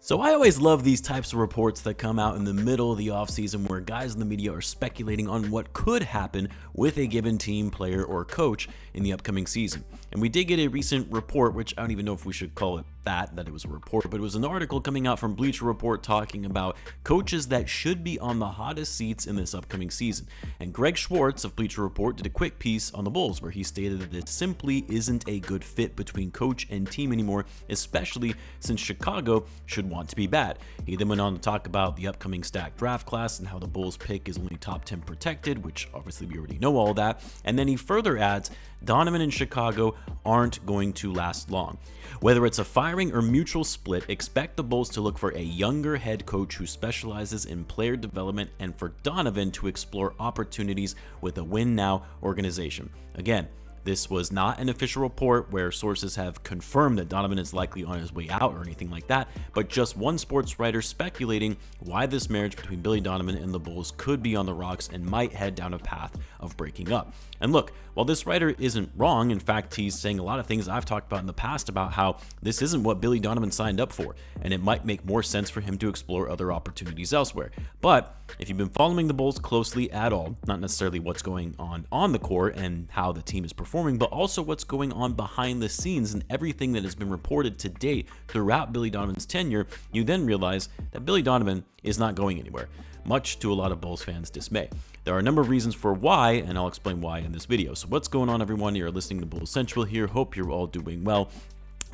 So I always love these types of reports that come out in the middle of the offseason where guys in the media are speculating on what could happen with a given team, player, or coach in the upcoming season. And we did get a recent report, which I don't even know if we should call it that it was a report, but it was an article coming out from Bleacher Report talking about coaches that should be on the hottest seats in this upcoming season. And Greg Schwartz of Bleacher Report did a quick piece on the Bulls where he stated that it simply isn't a good fit between coach and team anymore, especially since Chicago should want to be bad. He then went on to talk about the upcoming stacked draft class and how the Bulls pick is only top 10 protected, which obviously we already know all that. And then he further adds, Donovan and Chicago aren't going to last long. Whether it's a firing or mutual split, expect the Bulls to look for a younger head coach who specializes in player development and for Donovan to explore opportunities with a win-now organization. Again, this was not an official report where sources have confirmed that Donovan is likely on his way out or anything like that, but just one sports writer speculating why this marriage between Billy Donovan and the Bulls could be on the rocks and might head down a path of breaking up. And look, while this writer isn't wrong, in fact, he's saying a lot of things I've talked about in the past about how this isn't what Billy Donovan signed up for, and it might make more sense for him to explore other opportunities elsewhere. But if you've been following the Bulls closely at all, not necessarily what's going on the court and how the team is performing, but also what's going on behind the scenes and everything that has been reported to date throughout Billy Donovan's tenure, you then realize that Billy Donovan is not going anywhere, much to a lot of Bulls fans' dismay. There are a number of reasons for why, and I'll explain why in this video. So what's going on, everyone? You're listening to Bulls Central here. Hope you're all doing well.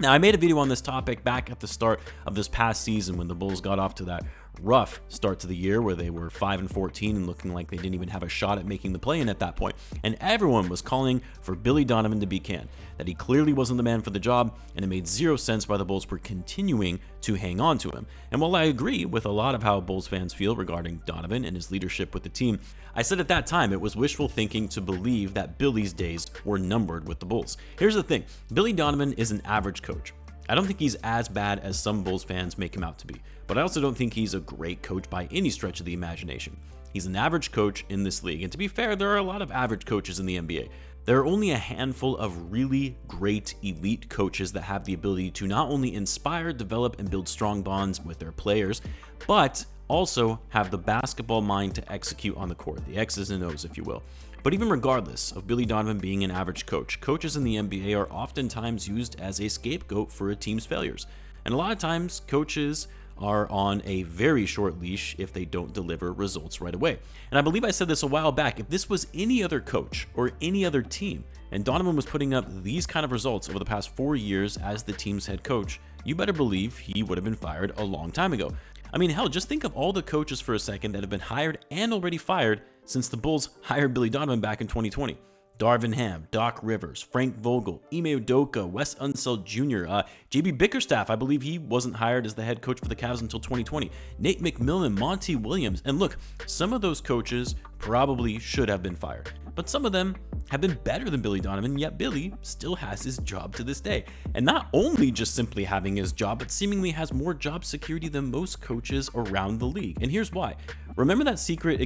Now, I made a video on this topic back at the start of this past season when the Bulls got off to that rough start to the year where they were 5-14 and looking like they didn't even have a shot at making the play-in at that point. And everyone was calling for Billy Donovan to be canned, that he clearly wasn't the man for the job, and it made zero sense why the Bulls were continuing to hang on to him. And while I agree with a lot of how Bulls fans feel regarding Donovan and his leadership with the team, I said at that time it was wishful thinking to believe that Billy's days were numbered with the Bulls. Here's the thing, Billy Donovan is an average coach. I don't think he's as bad as some Bulls fans make him out to be, but I also don't think he's a great coach by any stretch of the imagination. He's an average coach in this league, and to be fair, there are a lot of average coaches in the NBA. There are only a handful of really great elite coaches that have the ability to not only inspire, develop, and build strong bonds with their players, but also have the basketball mind to execute on the court, the X's and O's, if you will. But even regardless of Billy Donovan being an average coach, coaches in the NBA are oftentimes used as a scapegoat for a team's failures. And a lot of times, coaches are on a very short leash if they don't deliver results right away. And I believe I said this a while back, if this was any other coach or any other team, and Donovan was putting up these kind of results over the past 4 years as the team's head coach, you better believe he would have been fired a long time ago. I mean, hell, just think of all the coaches for a second that have been hired and already fired since the Bulls hired Billy Donovan back in 2020. Darvin Ham, Doc Rivers, Frank Vogel, Ime Udoka, Wes Unseld Jr., JB Bickerstaff, I believe he wasn't hired as the head coach for the Cavs until 2020, Nate McMillan, Monty Williams, and look, some of those coaches probably should have been fired, but some of them have been better than Billy Donovan, yet Billy still has his job to this day. And not only just simply having his job, but seemingly has more job security than most coaches around the league. And here's why. Remember that secret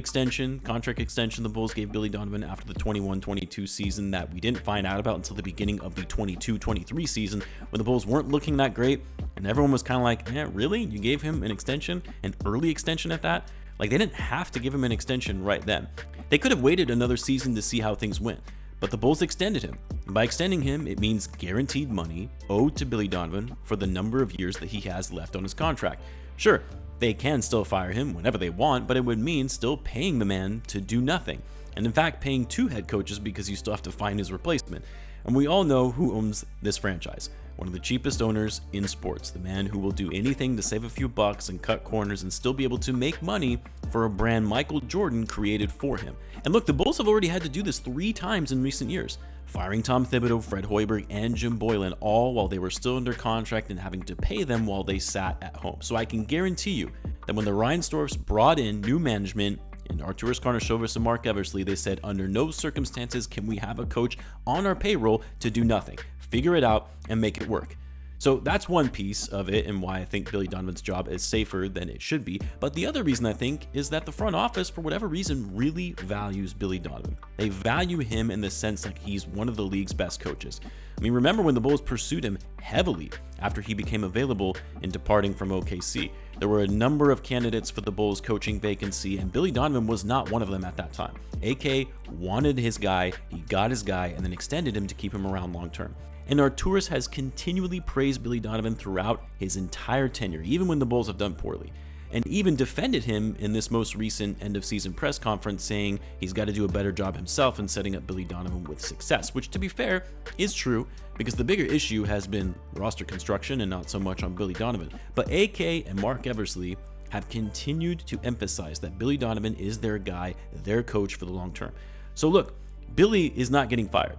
contract extension the Bulls gave Billy Donovan after the 21-22 season that we didn't find out about until the beginning of the 22-23 season when the Bulls weren't looking that great and everyone was kind of like, yeah, really? You gave him an extension, an early extension at that? Like, they didn't have to give him an extension right then. They could have waited another season to see how things went, but the Bulls extended him. And by extending him, it means guaranteed money owed to Billy Donovan for the number of years that he has left on his contract. Sure, they can still fire him whenever they want, but it would mean still paying the man to do nothing. And in fact, paying two head coaches because you still have to find his replacement. And we all know who owns this franchise. One of the cheapest owners in sports, the man who will do anything to save a few bucks and cut corners and still be able to make money for a brand Michael Jordan created for him. And look, the Bulls have already had to do this 3 times in recent years, firing Tom Thibodeau, Fred Hoiberg, and Jim Boylan, all while they were still under contract and having to pay them while they sat at home. So I can guarantee you that when the Reinsdorfs brought in new management and Arturas Karnisovas and Mark Eversley, they said, under no circumstances can we have a coach on our payroll to do nothing. Figure it out and make it work. So that's one piece of it and why I think Billy Donovan's job is safer than it should be. But the other reason I think is that the front office, for whatever reason, really values Billy Donovan. They value him in the sense like he's one of the league's best coaches. I mean, remember when the Bulls pursued him heavily after he became available in departing from OKC. There were a number of candidates for the Bulls coaching vacancy, and Billy Donovan was not one of them at that time. AK wanted his guy, he got his guy, and then extended him to keep him around long term. And Arturas has continually praised Billy Donovan throughout his entire tenure, even when the Bulls have done poorly, and even defended him in this most recent end-of-season press conference, saying he's got to do a better job himself in setting up Billy Donovan with success, which, to be fair, is true, because the bigger issue has been roster construction and not so much on Billy Donovan. But AK and Mark Eversley have continued to emphasize that Billy Donovan is their guy, their coach for the long term. So look, Billy is not getting fired.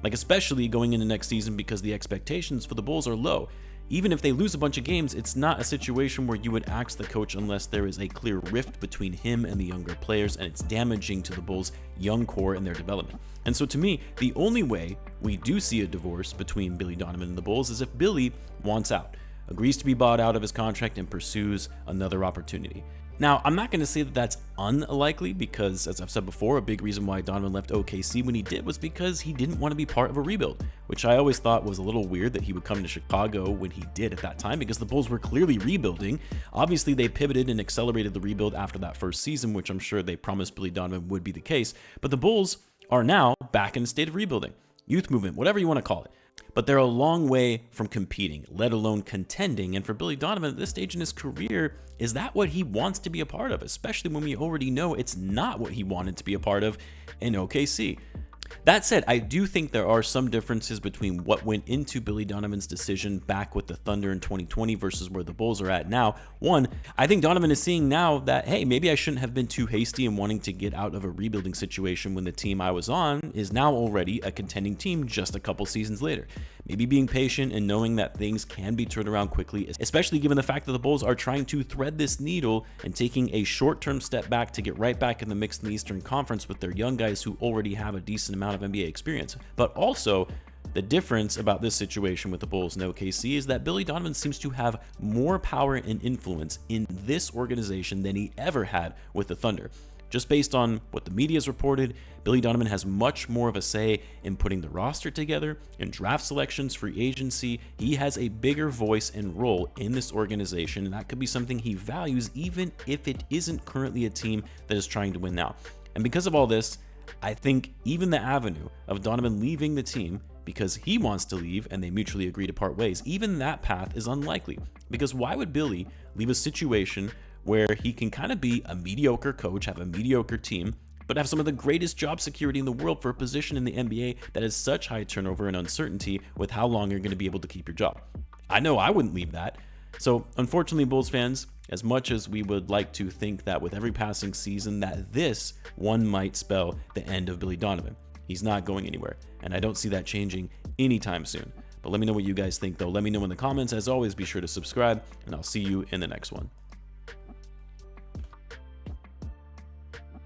Like, especially going into next season, because the expectations for the Bulls are low. Even if they lose a bunch of games, it's not a situation where you would axe the coach unless there is a clear rift between him and the younger players, and it's damaging to the Bulls' young core and their development. And so to me, the only way we do see a divorce between Billy Donovan and the Bulls is if Billy wants out, agrees to be bought out of his contract, and pursues another opportunity. Now, I'm not going to say that that's unlikely because, as I've said before, a big reason why Donovan left OKC when he did was because he didn't want to be part of a rebuild, which I always thought was a little weird that he would come to Chicago when he did at that time, because the Bulls were clearly rebuilding. Obviously, they pivoted and accelerated the rebuild after that first season, which I'm sure they promised Billy Donovan would be the case, but the Bulls are now back in a state of rebuilding, youth movement, whatever you want to call it. But they're a long way from competing, let alone contending. And for Billy Donovan at this stage in his career, is that what he wants to be a part of? Especially when we already know it's not what he wanted to be a part of in OKC. That said, I do think there are some differences between what went into Billy Donovan's decision back with the Thunder in 2020 versus where the Bulls are at now. One, I think Donovan is seeing now that, hey, maybe I shouldn't have been too hasty in wanting to get out of a rebuilding situation when the team I was on is now already a contending team just a couple seasons later. Maybe being patient and knowing that things can be turned around quickly, especially given the fact that the Bulls are trying to thread this needle and taking a short-term step back to get right back in the mix in the Eastern Conference with their young guys who already have a decent amount of NBA experience. But also, the difference about this situation with the Bulls and OKC is that Billy Donovan seems to have more power and influence in this organization than he ever had with the Thunder. Just based on what the media has reported, Billy Donovan has much more of a say in putting the roster together, in draft selections, free agency. He has a bigger voice and role in this organization, and that could be something he values even if it isn't currently a team that is trying to win now. And because of all this, I think even the avenue of Donovan leaving the team because he wants to leave and they mutually agree to part ways, even that path is unlikely. Because why would Billy leave a situation where he can kind of be a mediocre coach, have a mediocre team, but have some of the greatest job security in the world for a position in the NBA that has such high turnover and uncertainty with how long you're going to be able to keep your job? I know I wouldn't leave that. So unfortunately, Bulls fans, as much as we would like to think that with every passing season that this one might spell the end of Billy Donovan, he's not going anywhere, and I don't see that changing anytime soon. But let me know what you guys think, though. Let me know in the comments. As always, be sure to subscribe, and I'll see you in the next one.